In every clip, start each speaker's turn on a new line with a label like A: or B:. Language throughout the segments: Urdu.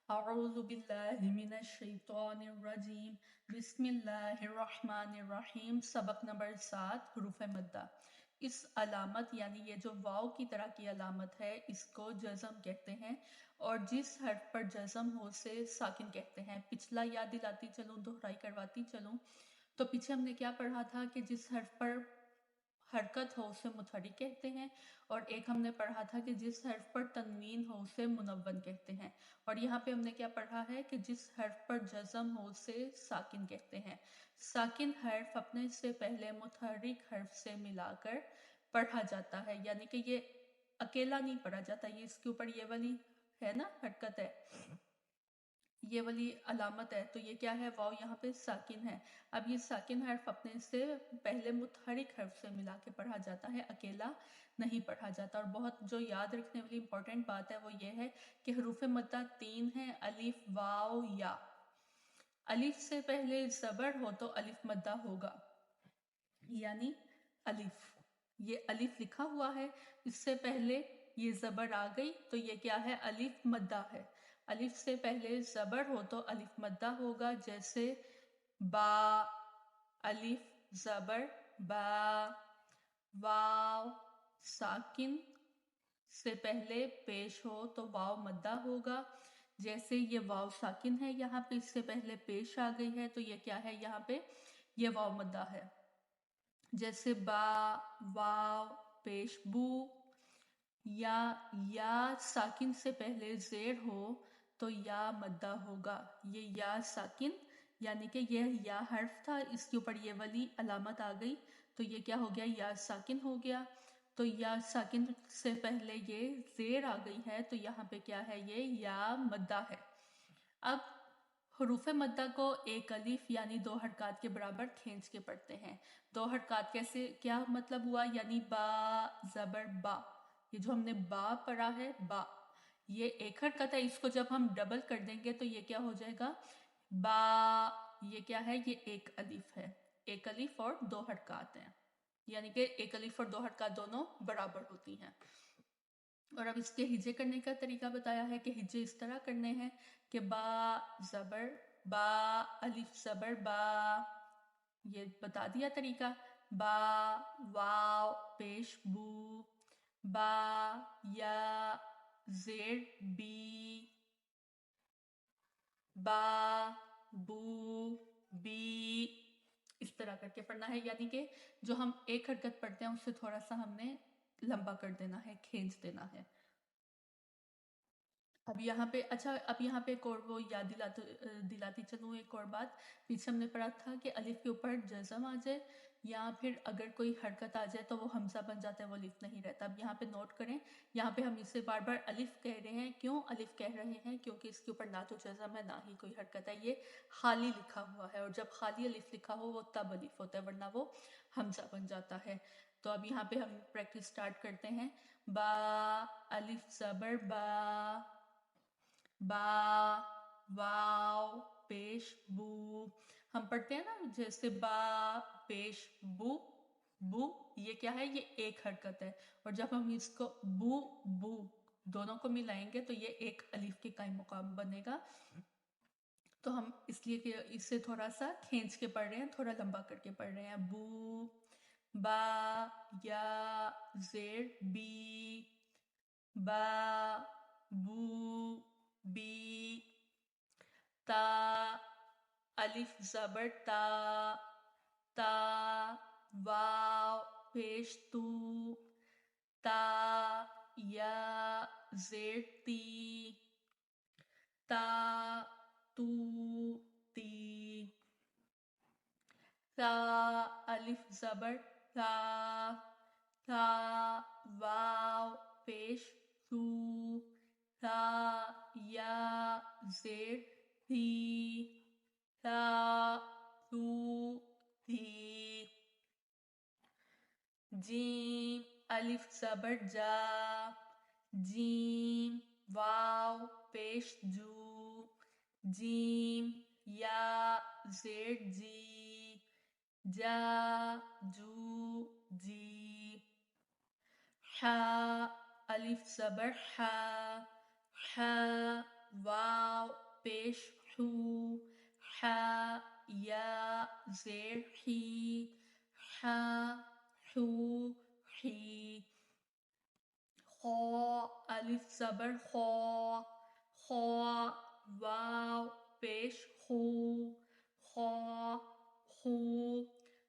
A: اعوذ باللہ من الشیطان الرجیم بسم اللہ الرحمن الرحیم۔ سبق نمبر 7، حروف مدہ۔ اس علامت یعنی یہ جو واو کی طرح کی علامت ہے اس کو جزم کہتے ہیں، اور جس حرف پر جزم ہو اسے ساکن کہتے ہیں۔ پچھلا یاد دلاتی چلوں، دہرائی کرواتی چلوں تو پیچھے ہم نے کیا پڑھا تھا کہ جس حرف پر حرکت ہو اسے متحرک کہتے ہیں، اور ایک ہم نے پڑھا تھا کہ جس حرف پر تنوین ہو اسے منون کہتے ہیں، اور یہاں پہ ہم نے کیا پڑھا ہے کہ جس حرف پر جزم ہو اسے ساکن کہتے ہیں۔ ساکن حرف اپنے سے پہلے متحرک حرف سے ملا کر پڑھا جاتا ہے، یعنی کہ یہ اکیلا نہیں پڑھا جاتا، یہ اس کے اوپر یہ والی ہے نا حرکت ہے، یہ والی علامت ہے، تو یہ کیا ہے؟ واو یہاں پہ ساکن ہے۔ اب یہ ساکن حرف اپنے سے پہلے متحرک حرف سے ملا کے پڑھا جاتا ہے، اکیلا نہیں پڑھا جاتا۔ اور بہت جو یاد رکھنے والی امپورٹنٹ بات ہے وہ یہ ہے کہ حروف مدہ 3 ہیں: الف، واو، یا۔ الف سے پہلے زبر ہو تو الف مدہ ہوگا، یعنی الف، یہ الف لکھا ہوا ہے، اس سے پہلے یہ زبر آ گئی تو یہ کیا ہے؟ الف مدہ ہے۔ الف سے پہلے زبر ہو تو الف مدہ ہوگا، جیسے با، الف زبر با۔ واو ساکن سے پہلے پیش ہو تو واو مدہ ہوگا، جیسے یہ واو ساکن ہے یہاں پہ، اس سے پہلے پیش آ گئی ہے تو یہ کیا ہے؟ یہاں پہ یہ واو مدہ ہے، جیسے با، واو پیش بو۔ یا ساکن سے پہلے زیر ہو تو یا مدہ ہوگا، یہ یا ساکن یعنی کہ یہ یا حرف تھا، اس کے اوپر یہ والی علامت آ گئی تو یہ کیا ہو گیا؟ یا ساکن ہو گیا۔ تو یا ساکن سے پہلے یہ زیر آ گئی ہے تو یہاں پہ کیا ہے؟ یہ یا مدہ ہے۔ اب حروف مدہ کو ایک الف یعنی 2 حرکات کے برابر کھینچ کے پڑھتے ہیں۔ 2 حرکات کیسے؟ کیا مطلب ہوا؟ یعنی با زبر با، یہ جو ہم نے با پڑھا ہے با، یہ ایک حرکت ہے، اس کو جب ہم ڈبل کر دیں گے تو یہ کیا ہو جائے گا؟ با۔ یہ کیا ہے؟ یہ ایک الف ہے، ایک الف اور 2 حرکات ہیں، یعنی کہ ایک الف اور 2 حرکات دونوں برابر ہوتی ہیں۔ اور اب اس کے ہجے کرنے کا طریقہ بتایا ہے کہ ہجے اس طرح کرنے ہیں کہ با زبر با، الف زبر با، یہ بتا دیا طریقہ۔ با واو پیش بو، با یا زیر بی، با بو بی، اس طرح کر کے پڑھنا ہے، یعنی کہ جو ہم ایک حرکت پڑھتے ہیں اس سے تھوڑا سا ہم نے لمبا کر دینا ہے، کھینچ دینا ہے۔ اب یہاں پہ اچھا، اب یہاں پہ ایک اور وہ یاد دلاتی چلوں ایک اور بات۔ پیچھے ہم نے پڑھا تھا کہ الف کے اوپر جزم آ جائے یا پھر اگر کوئی حرکت آ جائے تو وہ حمزہ بن جاتا ہے، وہ الف نہیں رہتا۔ اب یہاں پہ نوٹ کریں، یہاں پہ ہم اسے بار بار الف کہہ رہے ہیں، کیوں الف کہہ رہے ہیں؟ کیونکہ اس کے اوپر نہ تو جزم ہے نہ ہی کوئی حرکت ہے، یہ خالی لکھا ہوا ہے، اور جب خالی الف لکھا ہو وہ تب الف ہوتا ہے، ورنہ وہ حمزہ بن جاتا ہے۔ تو اب یہاں پہ ہم پریکٹس سٹارٹ کرتے ہیں۔ با الف زبر با، با واو پیش بو۔ ہم پڑھتے ہیں نا جیسے با پیش بو، بو یہ کیا ہے؟ یہ ایک حرکت ہے، اور جب ہم اس کو بو بو دونوں کو ملائیں گے تو یہ ایک الف کے قائم مقام بنے گا۔ تو ہم اس لیے کہ اسے تھوڑا سا کھینچ کے پڑھ رہے ہیں، تھوڑا لمبا کر کے پڑھ رہے ہیں۔ بو با یا زیر بی، با بو بی۔ تا الف زبر تا، تا واو پیش تو، تا یا زیر تی، تا تو تی۔ تا الف زبر تا، تا واو پیش تو، تا یا زیر تی، تا تو تی۔ جیم الف زبر جا، جیم واو پیش جو، جیم یا زیر جی، جا جو جی۔ حا الف زبر حا، حا واو پیش حو، ح یا زیر حی، ح حو حی، خا الف زبر خا، خا واو پیش خو، خا خو،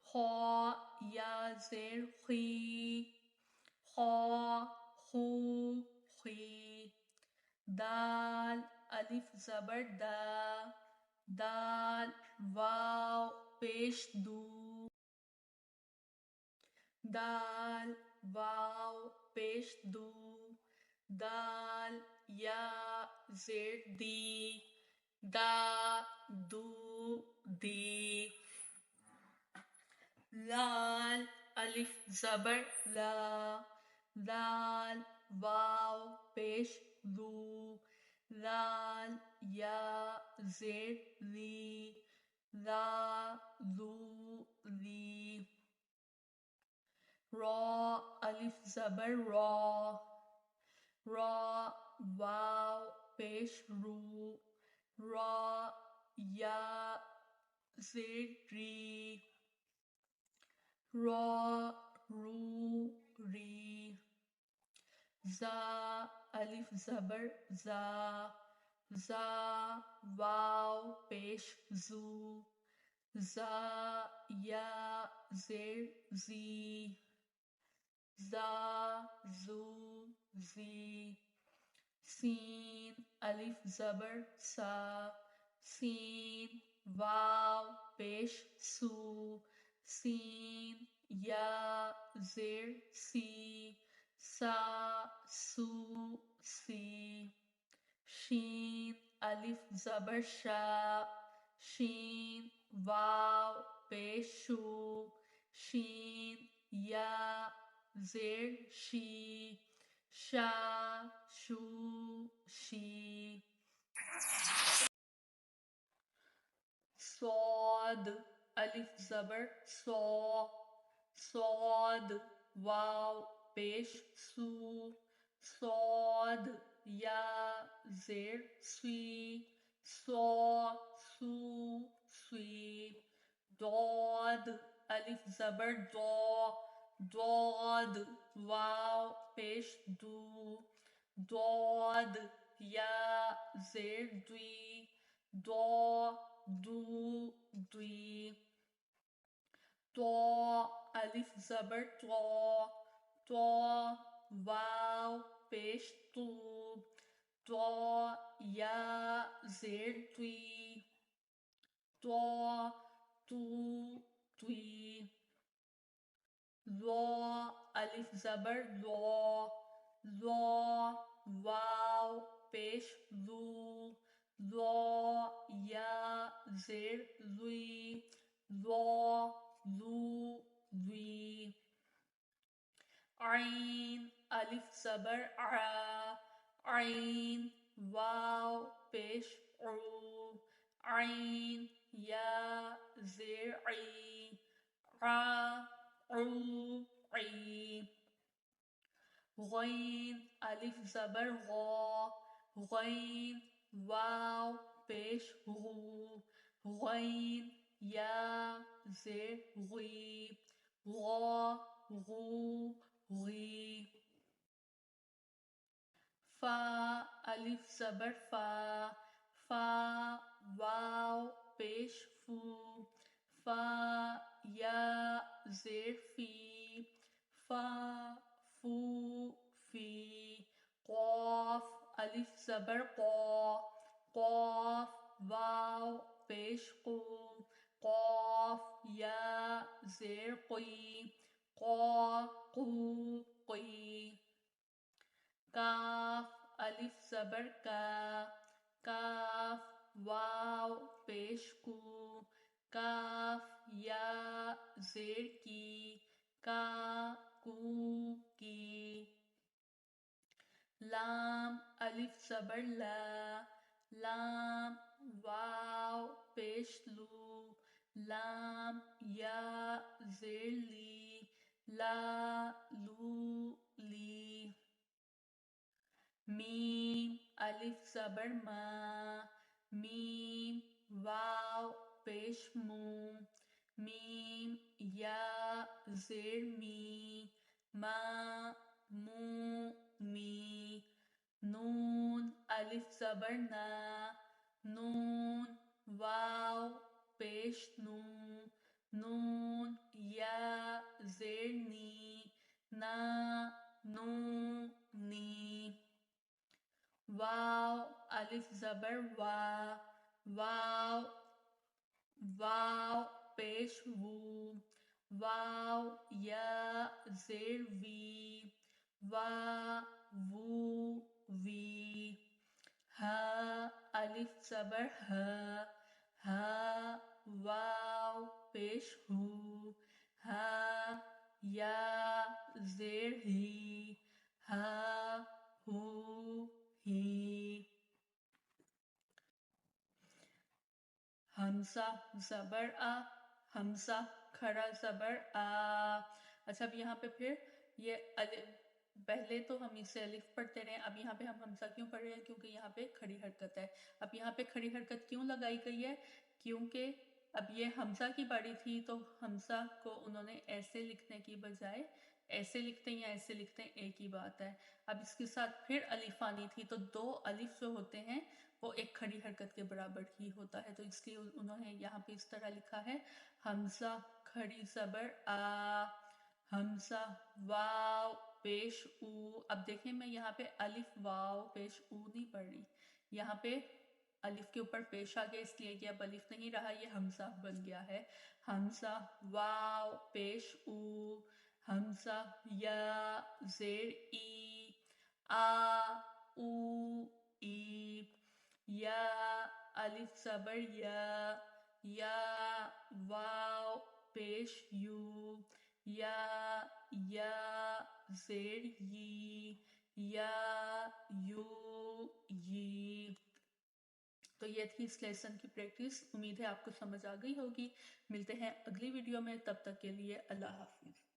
A: خا یا زیر خی، خا خو خی، دال الف زبر دا، دال واو پیش دو، دال واو پیش دو، دال یا زیر دی، دا دو دی، لال الف زبر لا، لال واو پیش لو، لال یا زیر لی، لا لو لی، را الف زبر را، را واو پیش رو، را یا زیر ری، را رو ری، زا الف زبر زا، زا واو پیش زو، زا یا زیر زی، زا زو زی، سین الف زبر سا، سین واو پیش سو، سین یا زیر سی، سا سو سی، شین الف زبر شا، شین واو پیش شو، شین یا زیر شی، شا شو شی، صاد الف زبر صا، صاد واو پیش سو، صاد یا زیر سی، صا سو سی، ضاد الف زبر ضا، ضاد واو پیش دو، ضاد یا زیر دوی، ضا دو دوی، طا الف زبر طا، طا واو پیش تو، طا یا زیر توی، طا تو توی، ذا الف زبر ذا، ذا واو پیش ذو، ذا یا زیر ذوی، ذا ذو ذوی، عین الف زبر عا، عین واو پیش عو، عین یا زیر عی، عا عو عی، غین الف زبر غا، غین واو پیش غو، غین یا زیر غی، غا غو غی، فا الف زبر فا، فا واو پیش فو، فا یا زیر فی، فا فو فی، قاف الف زبر قا، قاف واو پیش قو، قاف یا زیر قی، قا قو قی، کاف الف زبر کا، کاف واو پیش کو، کاف یا زیر کی، کا کو کی، لام الف زبر لا، لام واو پیش لو، لام یا زیر لی، لا لو لی، میم الف زبر ما، میم واو پیش مو میم یا زیر می ما مو می نون الف زبر نا نون واو پیش نو نون یا زیر نی نا نو نی واو الف زبر وا واو واو پیش وو واو یا زیر وی وا وو وی ہا الف زبر ہا ہا واو پیش ہو ہا یا زیر ہی ہا ہو ہی حمزہ زبر آ حمزہ کھڑا زبر آ. اچھا اب یہاں پہ پھر یہ پہلے تو ہم اسے الف پڑھتے رہے، اب یہاں پہ ہم حمزہ کیوں پڑھ رہے ہیں؟ کیونکہ یہاں پہ کھڑی حرکت ہے. اب یہاں پہ کھڑی حرکت کیوں لگائی گئی ہے؟ کیونکہ اب یہ حمزہ کی باری تھی تو حمزہ کو انہوں نے ایسے لکھنے کی بجائے ایسے لکھتے ہیں یا ایسے لکھتے ہیں ایک ہی بات ہے. اب اس کے ساتھ پھر الف آنی تھی تو دو الف جو ہوتے ہیں وہ ایک کھڑی حرکت کے برابر ہی ہوتا ہے، تو اس لیے انہوں نے یہاں پہ اس طرح لکھا ہے حمزہ کھڑی زبر آ حمزہ واو پیش او. اب دیکھیں میں یہاں پہ الف واو پیش او نہیں پڑھ رہی، یہاں پہ الف کے اوپر پیش آ گیا اس لیے کہ اب الف نہیں رہا، یہ حمزہ بن گیا ہے. حمزہ واو پیش او حمزہ یا زیر ای آ او ای یا الف زبر یا واو پیش یو یا زیر یی یا یو یی. تو یہ تھی اس لیسن کی پریکٹس. امید ہے آپ کو سمجھ آ گئی ہوگی. ملتے ہیں اگلی ویڈیو میں، تب تک کے لیے اللہ حافظ.